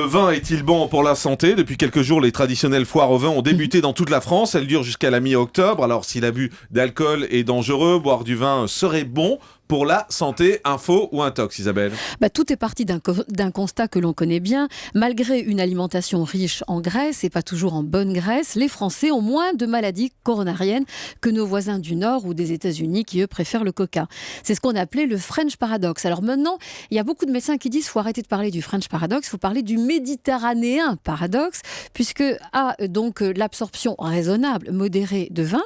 le vin est-il bon pour la santé ? Depuis quelques jours, les traditionnelles foires au vin ont débuté dans toute la France. Elles durent jusqu'à la mi-octobre. Alors, si l'abus d'alcool est dangereux, boire du vin serait bon pour la santé, un faux ou un tox, Isabelle ? Tout est parti d'un constat que l'on connaît bien. Malgré une alimentation riche en graisse et pas toujours en bonne graisse, les Français ont moins de maladies coronariennes que nos voisins du Nord ou des États-Unis qui, eux, préfèrent le coca. C'est ce qu'on appelait le French Paradox. Alors maintenant, il y a beaucoup de médecins qui disent qu'il faut arrêter de parler du French Paradox, il faut parler du Méditerranéen Paradox, puisque donc l'absorption raisonnable, modérée de vin,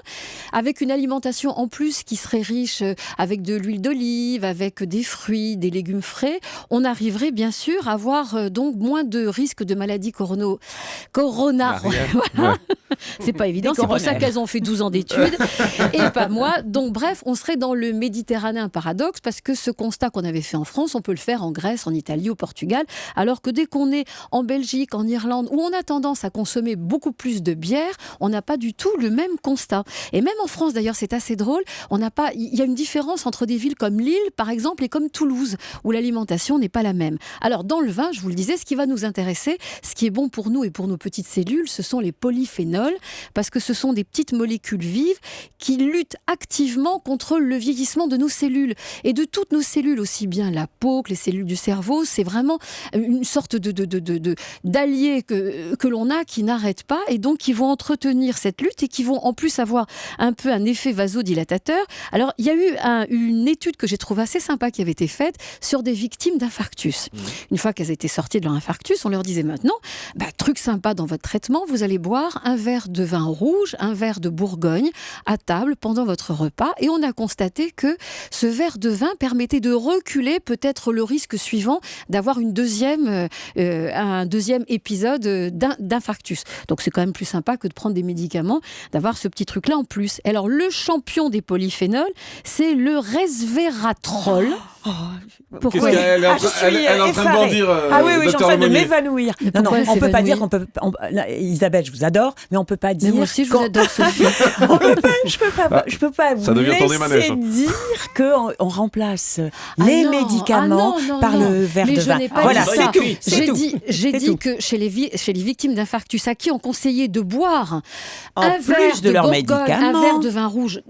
avec une alimentation en plus qui serait riche avec de l'huile d'olive, avec des fruits, des légumes frais, on arriverait bien sûr à avoir donc moins de risques de maladies coronariennes. Voilà. C'est pas évident, c'est pour ça qu'elles ont fait 12 ans d'études et pas moi. Donc bref, on serait dans le Méditerranéen Paradoxe parce que ce constat qu'on avait fait en France, on peut le faire en Grèce, en Italie, au Portugal, alors que dès qu'on est en Belgique, en Irlande, où on a tendance à consommer beaucoup plus de bière, on n'a pas du tout le même constat. Et même en France d'ailleurs, c'est assez drôle, il y a une différence entre des villes comme Lille, par exemple, et comme Toulouse, où l'alimentation n'est pas la même. Alors, dans le vin, je vous le disais, ce qui va nous intéresser, ce qui est bon pour nous et pour nos petites cellules, ce sont les polyphénols, parce que ce sont des petites molécules vives qui luttent activement contre le vieillissement de nos cellules. Et de toutes nos cellules, aussi bien la peau que les cellules du cerveau, c'est vraiment une sorte d'alliés que l'on a qui n'arrêtent pas, et donc qui vont entretenir cette lutte et qui vont en plus avoir un peu un effet vasodilatateur. Alors, il y a eu une étude que j'ai trouvé assez sympa qui avait été faite sur des victimes d'infarctus. Une fois qu'elles étaient sorties de leur infarctus, on leur disait maintenant, truc sympa dans votre traitement, vous allez boire un verre de vin rouge, un verre de Bourgogne à table pendant votre repas, et on a constaté que ce verre de vin permettait de reculer peut-être le risque suivant d'avoir un deuxième épisode d'infarctus. Donc c'est quand même plus sympa que de prendre des médicaments, d'avoir ce petit truc-là en plus. Alors le champion des polyphénols, c'est le resveratrol. Pourquoi elle est en train de bondir. Oui, j'en train de m'évanouir. Non, on peut pas dire Isabelle, je vous adore, mais on peut pas dire. Mais moi aussi, je vous adore, Sophie. Je peux pas vous laisser dire qu'on remplace les médicaments par le verre de vin. Voilà, j'ai dit que chez les victimes d'infarctus à qui on conseillait de boire un verre de Bourgogne, un verre de vin rouge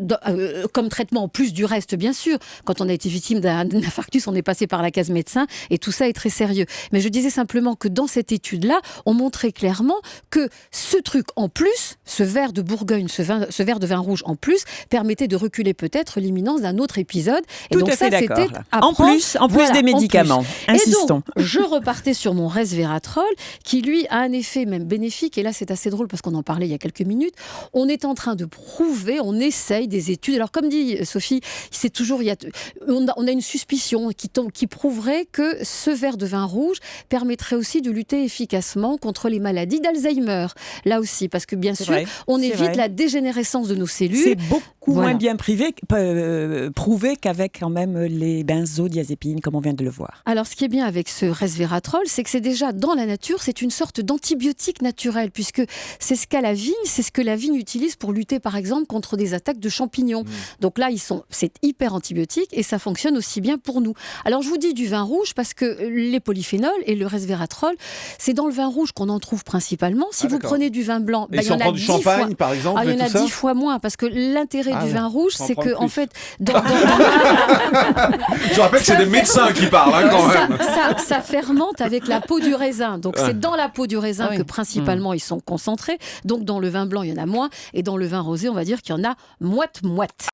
comme traitement en plus du reste, bien sûr. Quand on a été victime d'un infarctus, on est passé par la case médecin et tout ça est très sérieux. Mais je disais simplement que dans cette étude-là, on montrait clairement que ce truc en plus, ce verre de Bourgogne, ce verre de vin rouge en plus, permettait de reculer peut-être l'imminence d'un autre épisode. Et tout donc à fait ça, d'accord. c'était En plus des médicaments. Insistons. Et donc, je repartais sur mon resveratrol, qui lui a un effet même bénéfique. Et là, c'est assez drôle parce qu'on en parlait il y a quelques minutes. On est en train de prouver, on essaye des études. Alors, comme dit Sophie, c'est toujours, on a une suspicion qui prouverait que ce verre de vin rouge permettrait aussi de lutter efficacement contre les maladies d'Alzheimer. Là aussi, parce que bien sûr, on évite la dégénérescence de nos cellules. C'est beaucoup moins bien prouvé qu'avec quand même les benzodiazépines, comme on vient de le voir. Alors, ce qui est bien avec ce resveratrol, c'est que c'est déjà dans la nature, c'est une sorte d'antibiotique naturel, puisque c'est ce que la vigne utilise pour lutter, par exemple, contre des attaques de champignons. Donc là, c'est hyper antibiotique et ça fonctionne aussi bien pour nous. Alors, je vous dis du vin rouge parce que les polyphénols et le resveratrol, c'est dans le vin rouge qu'on en trouve principalement. Si vous prenez du vin blanc, il y en a du champagne, par exemple, il y en a 10 fois moins, parce que l'intérêt du vin rouge, c'est que, en fait, je rappelle que c'est des médecins qui parlent, quand même. Ça fermente avec la peau du raisin. Donc, c'est dans la peau du raisin que principalement ils sont concentrés. Donc, dans le vin blanc, il y en a moins. Et dans le vin rosé, on va dire qu'il y en a moite-moite.